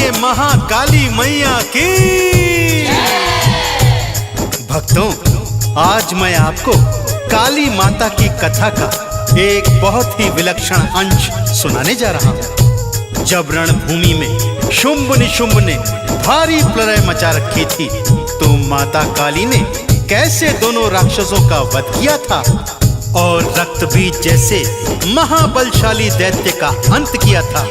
बोलिए महाकाली मैया की। भक्तों, आज मैं आपको काली माता की कथा का एक बहुत ही विलक्षण अंश सुनाने जा रहा हूँ। जब रणभूमि में शुंभ निशुंभ ने भारी प्रलय मचा रखी थी, तो माता काली ने कैसे दोनों राक्षसों का वध किया था और रक्तबीज जैसे महाबलशाली दैत्य का अंत किया था।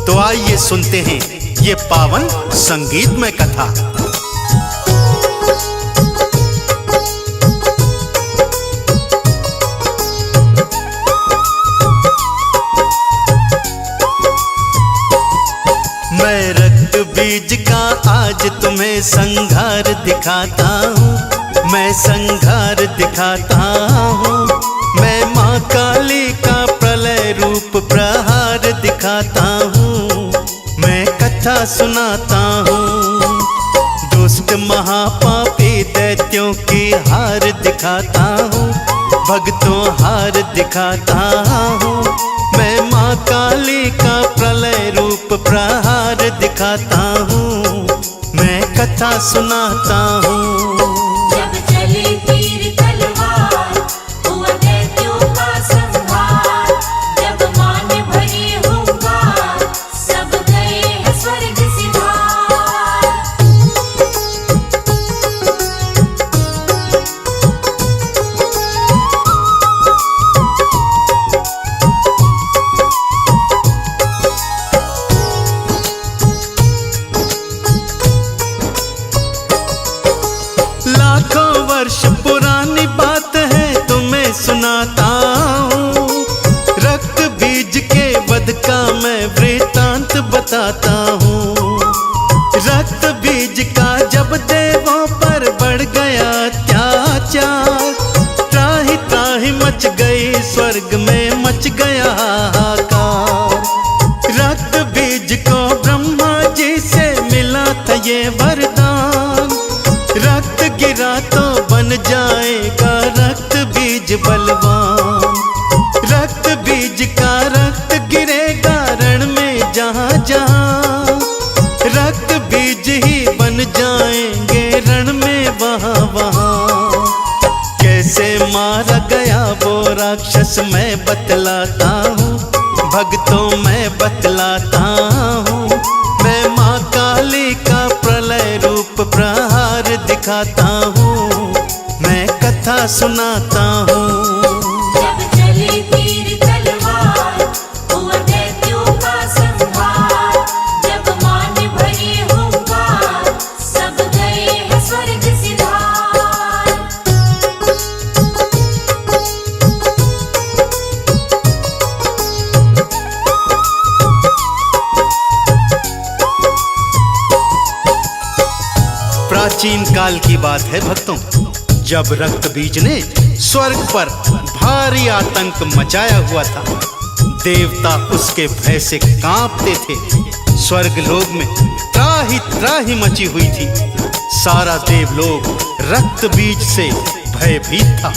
तो आइए सुनते हैं ये पावन संगीतमय कथा। मैं रक्तबीज का आज तुम्हें संघार दिखाता हूँ, मैं संघार दिखाता हूँ। मैं माँ काली का प्रलय रूप प्रहार दिखाता हूँ, मैं कथा सुनाता हूँ। दुष्ट महापापी दैत्यों की हार दिखाता हूँ, भक्तों हार दिखाता हूँ। मैं माँ काली का प्रलय रूप प्रहार दिखाता हूँ, मैं कथा सुनाता हूँ। जब चली तीर तलवार हुआ दैत्यों का संहार, जब मान भरी हुंकार सब गए हैं स्वर्ग सिधार। लाखों वर्ष पुरानी बात है तुम्हें सुनाता हूँ। रक्त बीज के वध का मैं वृतांत बताता हूँ। रक्त बीज का जब देवों पर बढ़ गया अत्याचार, त्राहि त्राहि मच गई स्वर्ग में मच गया हाहाकार। रक्त बीज को ब्रह्मा जी से मिला था ये वरदान, रक्त गिरा तो बन जाएगा रक्त बीज बलवान। रक्त बीज का रक्त गिरेगा रण में जहाँ जहाँ, रक्त बीज ही बन जाएंगे रण में वहाँ वहाँ। कैसे मारा गया वो राक्षस मैं बतलाता हूँ, भक्तों मैं बतलाता हूँ। मैं माँ काली का प्रलय रूप प्रहार दिखाता हूँ, मैं कथा सुनाता हूँ। जब चली तीर तलवार हुआ दैत्यों का संहार, जब मान भरी हुंकार सब गए हैं स्वर्ग सिधार। प्राचीन काल की बात है भक्तों, जब रक्त बीज ने स्वर्ग पर भारी आतंक मचाया हुआ था। देवता उसके भय से कांपते थे। स्वर्ग लोक में त्राहि त्राहि मची हुई थी। सारा देवलोक रक्त बीज से भयभीत था।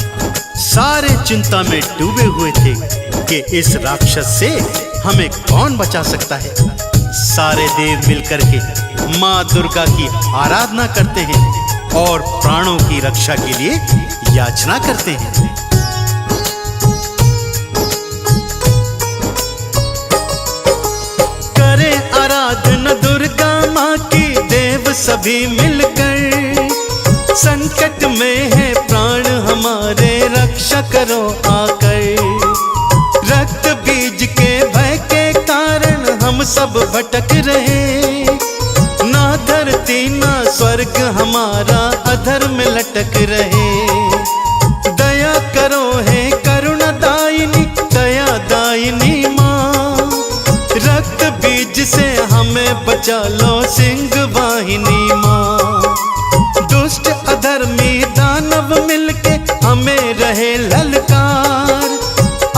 सारे चिंता में डूबे हुए थे कि इस राक्षस से हमें कौन बचा सकता है। सारे देव मिलकर के माँ दुर्गा की आराधना करते हैं और प्राणों की रक्षा के लिए याचना करते हैं। करे आराधना दुर्गा माँ की देव सभी मिलकर, संकट में है प्राण हमारे रक्षा करो आकर। रक्त बीज के भय के कारण हम सब भटक रहे, ना धरती ना स्वर्ग हमारा अधर्म में लटक रहे। दया करो हे करुणादायिनी दया दायिनी माँ, रक्त बीज से हमें बचा लो सिंह वाहिनी माँ। दुष्ट अधर्मी दानव मिलके हमें रहे ललकार,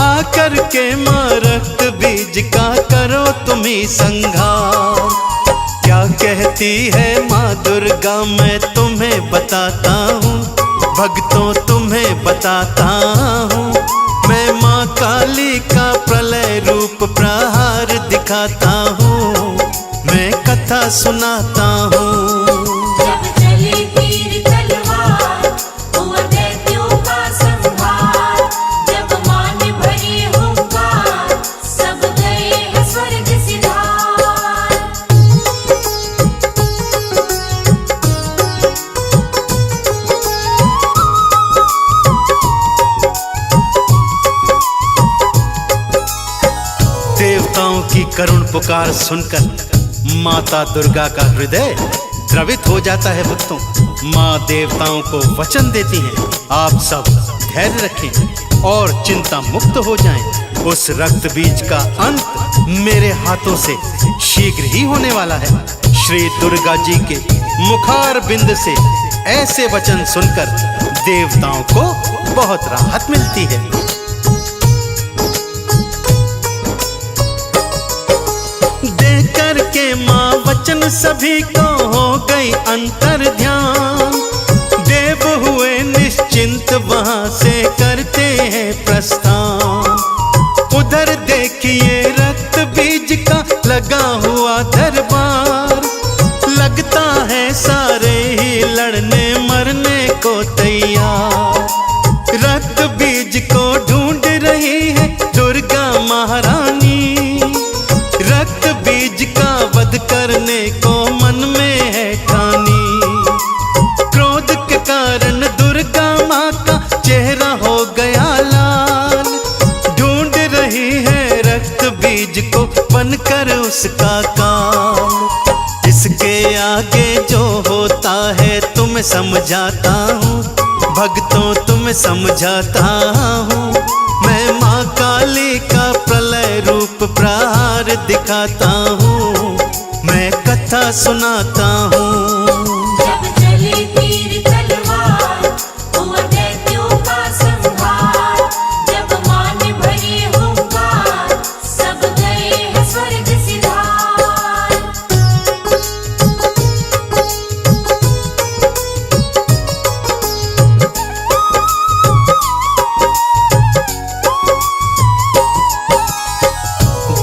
आकर के माँ रक्त बीज का करो तुम्ही संघार। क्या कहती है माँ दुर्गा मैं तुम्हें बताता हूँ, भक्तों तुम्हें बताता हूँ। मैं माँ काली का प्रलय रूप प्रहार दिखाता हूँ, मैं कथा सुनाता हूँ। जब चली तीर तलवार हुआ दैत्यों का संहार, जब मान भरी हुंकार सब गए हैं स्वर्ग सिधार। देवताओं की करुण पुकार सुनकर माता दुर्गा का हृदय द्रवित हो जाता है। भक्तों, माँ देवताओं को वचन देती हैं, आप सब धैर्य रखें और चिंता मुक्त हो जाएं। उस रक्त बीज का अंत मेरे हाथों से शीघ्र ही होने वाला है। श्री दुर्गा जी के मुखार बिंद से ऐसे वचन सुनकर देवताओं को बहुत राहत मिलती है। देकर के माँ वचन सभी को हो गई अंतर ध्यान, देव हुए निश्चिंत वहां से करते हैं प्रस्थान। उधर देखिए रक्त बीज का लगा हुआ दरबार, लगता है सारे ही लड़ने मरने को तैयार। रक्त बीज को ढूंढ रही है दुर्गा महारानी, रक्त बीज का वध करने को मन में है ठानी। क्रोध के कारण दुर्गा माँ का चेहरा हो गया लाल, ढूंढ रही है रक्त बीज को बनकर उसका काल। इसके आगे जो होता है तुम्हें समझाता हूँ, भक्तों तुम्हें समझाता हूँ। मैं माँ काली का प्रलय रूप प्रहार दिखाता हूँ, मैं कथा सुनाता हूँ। जब चली तीर तलवार हुआ दैत्यों का संहार, जब मान भरी हुंकार सब गए हैं स्वर्ग सिधार।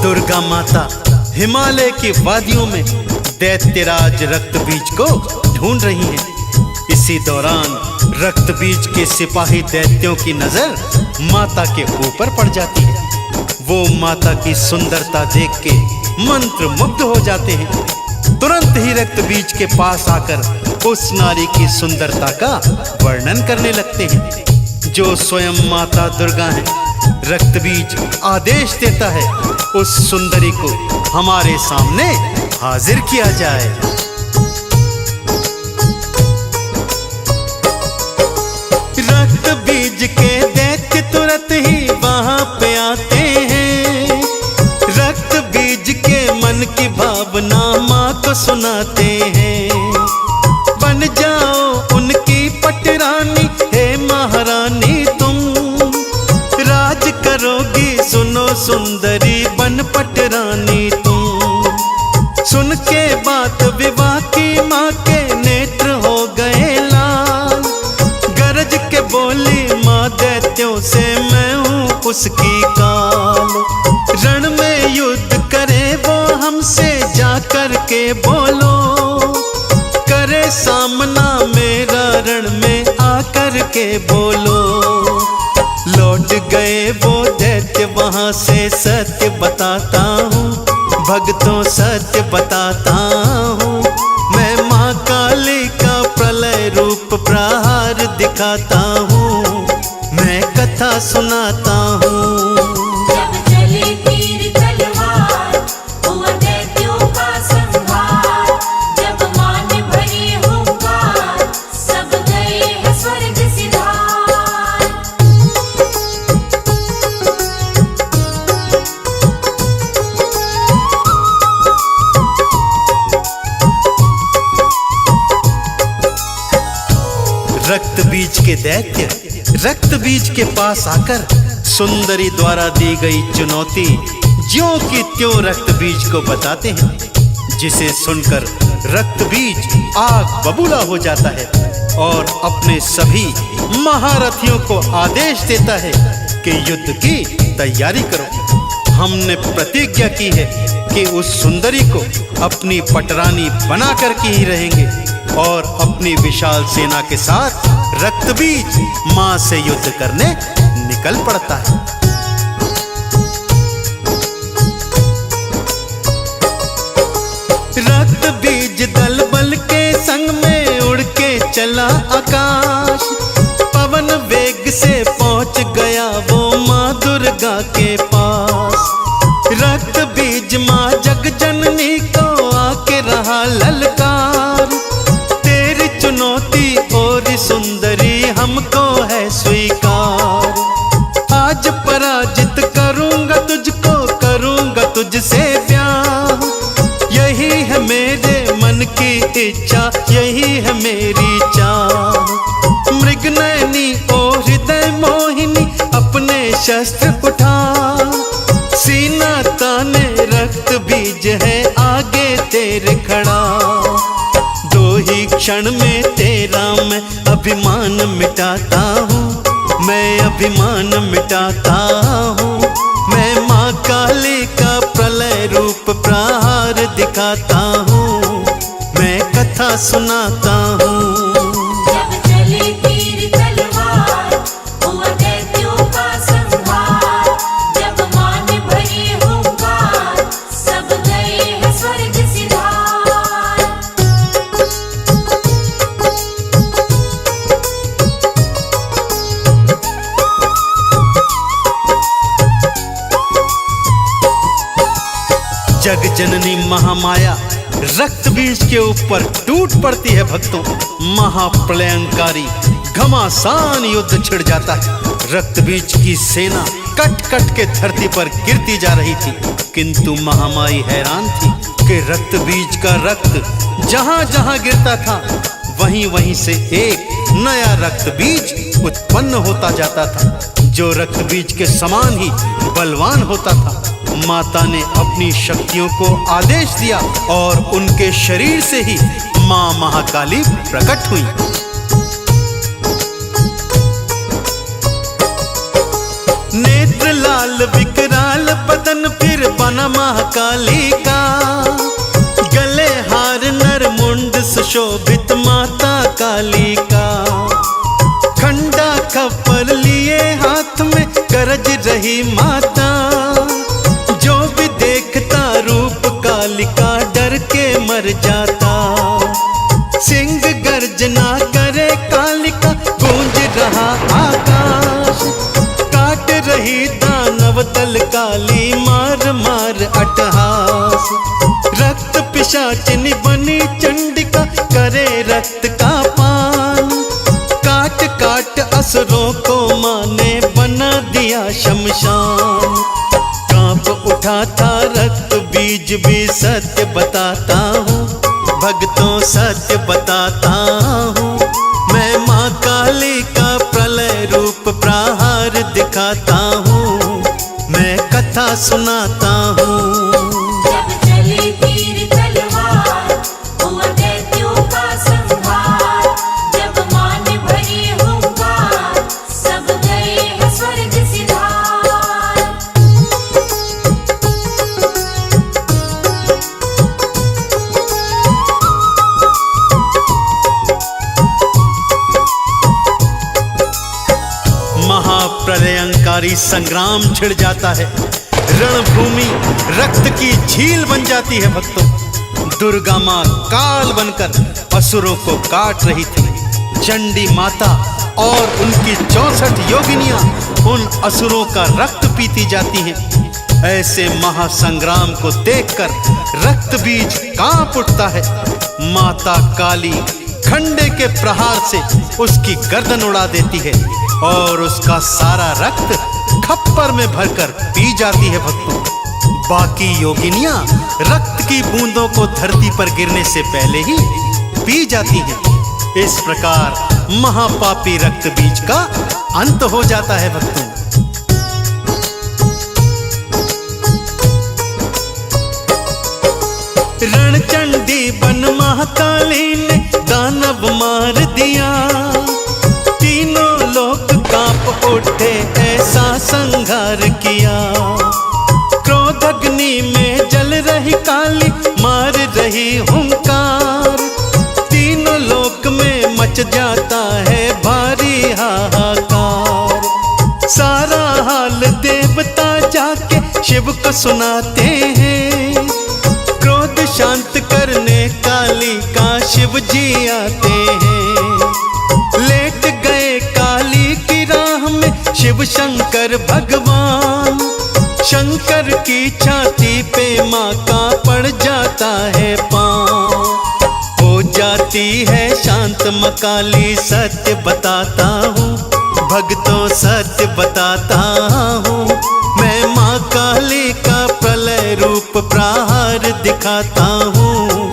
दुर्गा माता हिमालय की वादियों में दैत्यराज रक्त बीज को ढूंढ रही हैं। इसी दौरान रक्त बीज के सिपाही दैत्यों की नजर माता के ऊपर पड़ जाती है। वो माता की सुंदरता देख के मंत्र मुग्ध हो जाते हैं। तुरंत ही रक्त बीज के पास आकर उस नारी की सुंदरता का वर्णन करने लगते हैं। जो स्वयं माता दुर्गा है, रक्त बीज आदेश देता है उस सुंदरी को हमारे सामने हाजिर किया जाए। रक्त बीज के दैत्य तुरंत ही वहां पे आते हैं, रक्त बीज के मन की भावना माँ को सुनाते हैं। बन जाओ उनकी पटरानी हे महारानी तुम, राज करोगी सुनो सुंदरी बन पटरानी तुम। सुन के बात विवाह की माँ के नेत्र हो गए लाल, गरज के बोली माँ दैत्यों से मैं हूँ उसकी काल। रण में युद्ध करे वो हमसे जा कर के बोलो, करे सामना मेरा रण में आकर के बोलो। लौट गए वो दैत्य वहां से सत्य बताता हूँ, भक्तों सत्य बताता हूँ। मैं माँ काली का प्रलय रूप प्रहार दिखाता हूँ, मैं कथा सुनाता हूँ। जब चली तीर तलवार हुआ दैत्यों का संहार, जब मान भरी हुंकार सब गए हैं स्वर्ग सिधार। रक्त बीज के दैत्य रक्त बीज के पास आकर सुंदरी द्वारा दी गई चुनौती ज्यों की त्यों रक्त बीज को बताते हैं, जिसे सुनकर रक्त बीज आग बबूला हो जाता है और अपने सभी महारथियों को आदेश देता है कि युद्ध की तैयारी करो। हमने प्रतिज्ञा की है कि उस सुंदरी को अपनी पटरानी बना कर के ही रहेंगे और अपनी विशाल सेना के साथ रक्तबीज मां से युद्ध करने निकल पड़ता है। रक्तबीज दल बल के संग में उड़ के चला आकाश, पवन वेग से पहुंच गया वो मां दुर्गा के पास। रक्तबीज मां जग जननी को आके रहा ललकार, तेरी चुनौती और सुंदरी हमको है स्वीकार। आज पराजित करूंगा तुझको, करूंगा तुझसे प्यार, यही है मेरे मन की इच्छा, यही है मेरी चाह। मृगनयनी ओ हृदय मोहिनी अपने शस्त्र उठा, सीना ताने रक्तबीज है आगे तेरे खड़ा। दो ही क्षण में तेरा मैं अभिमान मिटाता हूँ, मैं अभिमान मिटाता हूँ। मैं माँ काली का प्रलय रूप प्रहार दिखाता हूँ, मैं कथा सुनाता हूँ। जब चली तीर तलवार हुआ दैत्यों का संहार, जब मां ने भरी हुंकार सब गए हैं स्वर्ग सिधार। जग जननी महामाया रक्तबीज के ऊपर टूट पड़ती है भक्तों। महाप्रलयंकारी घमासान युद्ध छिड़ जाता है। रक्तबीज की सेना कट कट के धरती पर गिरती जा रही थी, किंतु महामाई हैरान थी कि रक्तबीज का रक्त जहां जहां गिरता था वहीं वहीं से एक नया रक्तबीज उत्पन्न होता जाता था, जो रक्तबीज के समान ही बलवान होता था। माता ने अपनी शक्तियों को आदेश दिया और उनके शरीर से ही मां महाकाली प्रकट हुई। नेत्र लाल विकराल बदन फिर बना महाकाली का, गले हार नर मुंड सुशोभित माता काली का। खंडा खप्पर लिए हाथ में गरज रही माता, जो भी देखता रूप कालिका डर के मर जाता। सिंह गर्जना करे कालिका गूंज रहा आकाश, काट रही दानव दल काली मार मार अट्टहास। रक्त पिशाचिनी बनी चंडिका करे रक्त का पान, काट काट असुरों को मां ने बना दिया शमशान। कांप उठा था रक्तबीज भी सत्य बताता हूँ, भक्तों सत्य बताता हूँ। मैं माँ काली का प्रलय रूप प्रहार दिखाता हूँ, मैं कथा सुनाता हूँ। जब चली तीर तलवार हुआ दैत्यों का संहार, जब मां ने भरी हुंकार सब गए हैं स्वर्ग सिधार। महाप्रलयंकारी संग्राम छिड़ जाता है। रणभूमि रक्त की झील बन जाती है भक्तों। दुर्गा मां काल बनकर असुरों को काट रही थी। चंडी माता और उनकी 64 योगिनियां उन असुरों का रक्त पीती जाती हैं। ऐसे महासंग्राम को देखकर रक्तबीज कांप उठता है। माता काली खंडे के प्रहार से उसकी गर्दन उड़ा देती है और उसका सारा रक्त खप्पर में भरकर पी जाती है भक्तों। बाकी योगिनियां रक्त की बूंदों को धरती पर गिरने से पहले ही पी जाती हैं। इस प्रकार महापापी रक्तबीज का अंत हो जाता है भक्तों। रणचंडी बन महाकाली ने दानव मार दिया। तीनों लोग कांप उठे ऐसा संहार किया। क्रोध अग्नि में जल रही रही काली, मार रही हुंकार। तीनों लोक में मच जाता है भारी हाहाकार। सारा हाल देवता जाके शिव को सुनाते हैं। क्रोध शांत करने काली का शिव जी आते हैं। लेट गए काली की राह में शिव शंकर भगवान। शंकर की छाती पे माँ का पड़ जाता है पाँव। हो जाती है शांत माँ काली, सत्य बताता हूँ भक्तों, सत्य बताता हूँ। मैं माँ काली का प्रलय रूप प्रहार दिखाता हूँ,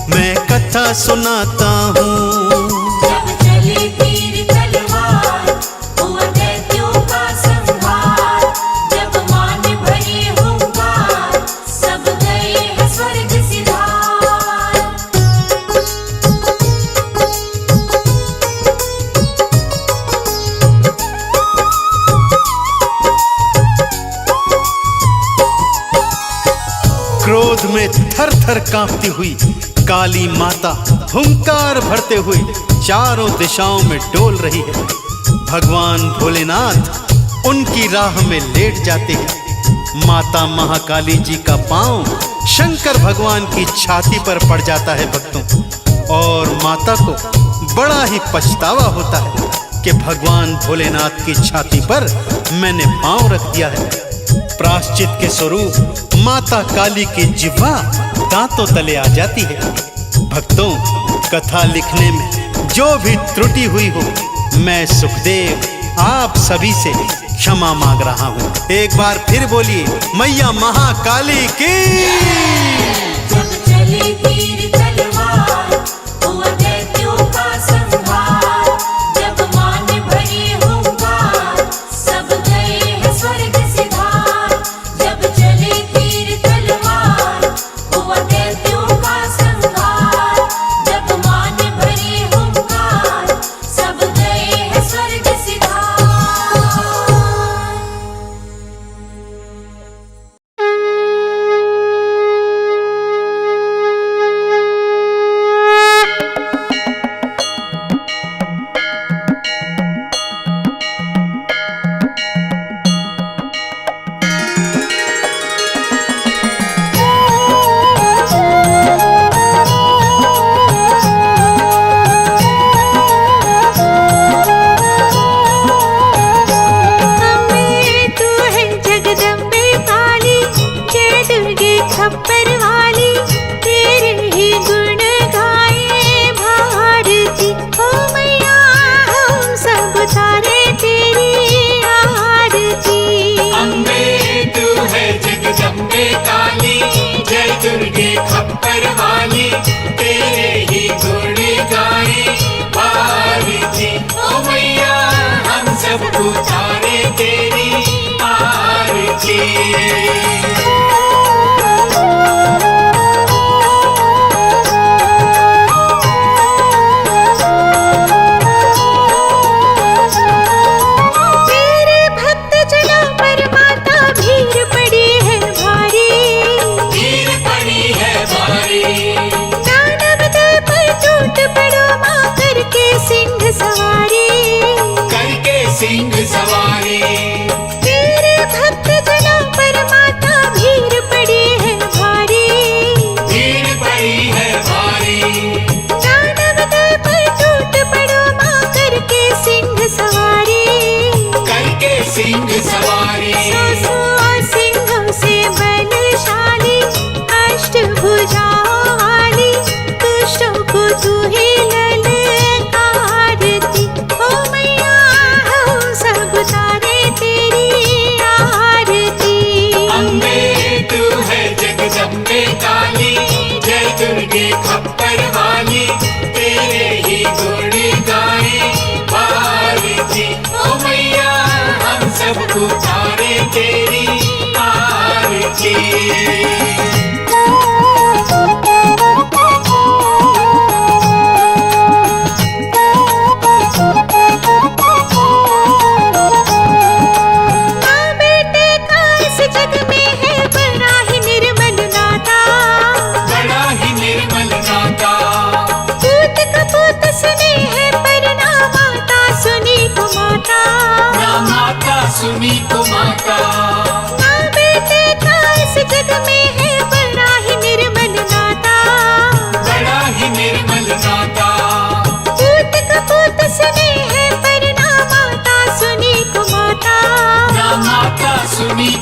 मैं कथा सुनाता हूँ। जब चली तीर तलवार, हुआ दैत्यों का संहार। जब मान भरे हुंकार, सब गए हैं स्वर्ग सिधार। क्रोध में थर थर कांपती हुई काली माता हुंकार भरते हुए चारों दिशाओं में डोल रही है। भगवान भोलेनाथ उनकी राह में लेट जाते हैं। माता महाकाली जी का पांव शंकर भगवान की छाती पर पड़ जाता है भक्तों, और माता को बड़ा ही पछतावा होता है कि भगवान भोलेनाथ की छाती पर मैंने पांव रख दिया है। प्रायश्चित के स्वरूप माता काली की जिह्वा दांतों तले आ जाती है। भक्तों, कथा लिखने में जो भी त्रुटि हुई हो, मैं सुखदेव आप सभी से क्षमा मांग रहा हूँ। एक बार फिर बोलिए, मैया महाकाली की। जब चली तीर तलवार, हुआ दैत्यों का संहार। जब मान भरे हुंकार, सब गए हैं स्वर्ग सिधार। जब चली तीर तलवार, हुआ दैत्यों का संहार। जब मान भरे हुंकार, सब गए हैं स्वर्ग सिधार।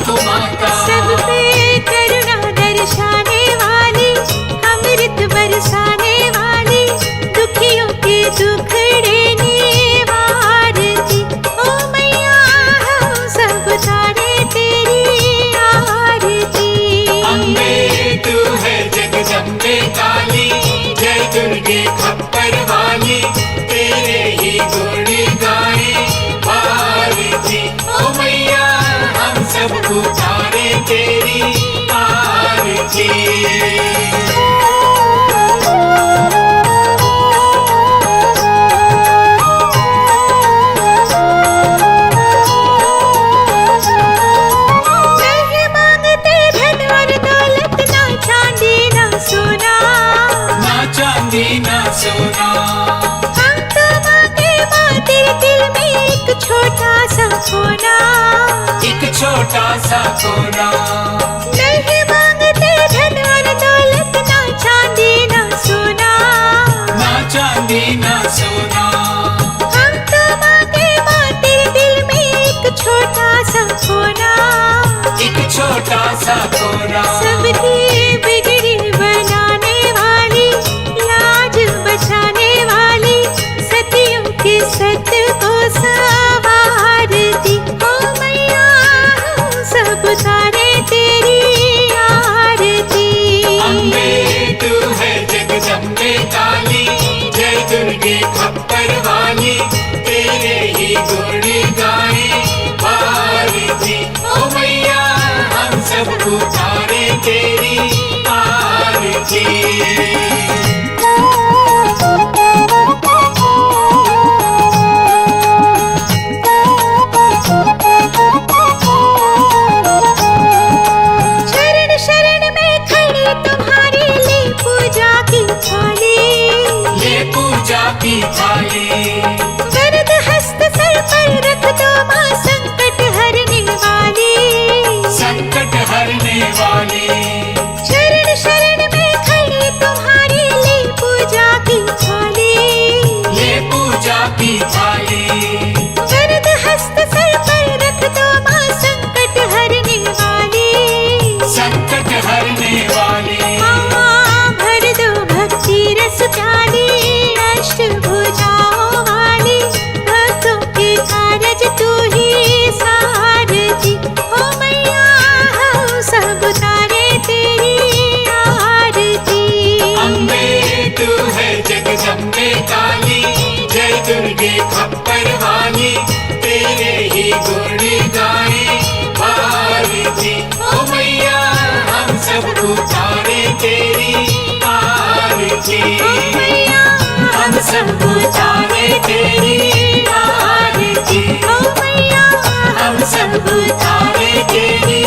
तू माता। सब पे करुणा दर्शाने वाली, अमृत बरसाने वाली, दुखियों के दुखड़े निवारती। ओ मैया हम सब तारे तेरी आरती। अम्बे तू है जगदम्बे काली, जय दुर्गे खप्पर वाली, तेरे ही गुण गाए भारती। ओ मैया हम सब उतारे तेरी आरती। नहीं मांगते धन और दौलत, ना चांदी ना सोना, ना चांदी ना सोना। हम तो मांगे माँ तेरे दिल में एक छोटा सा कोना। एक छोटा सा कोना। नहीं मांगते धन और दौलत, ना चांदी ना सोना, ना चांदी ना सोना। हम तो मांगे माँ तेरे दिल में एक छोटा सा कोना। एक छोटा सा कोना। सबकी बिगड़ी बनाने वाली, लाज बचाने वाली, सतियों के सत को संवारती। ओ मैया हम सब तारे तेरी आरती। अम्बे तू है जगदम्बे काली, जय दुर्गे खप्पर वाली, तेरे ही गुण गाए भारती। ओ मैया हम सब उतारे तेरी आरती। शरण शरण में खड़ी तुम्हारी ली पूजा की थाली। ये पूजा की थाली। वरद हस्त सर पर रख दो माँ संकट हरने वाली। संकट हरने वाली। शरण शरण में खड़ी तुम्हारी ली पूजा की थाली। ये पूजा की थाली। वरद हस्त सर पर रख दो माँ संकट हरने वाली। संकट हरने वाली। माँ भर दो भक्ति रस प्याली, अष्टभुजाओं वाली, भक्तों के कारज तू ही सारथी। ओ मैया हम सब तारे तेरी आरती। अम्बे तू है जगदम्बे काली, जय दुर्गे खप्पर वाली, तेरे ही गुण गाए भारती। ओ मैया हम सब उतारे तेरी आरती। ओ मैया हम सब उतारे तेरी आरती। ओ मैया हम सब उतारे तेरी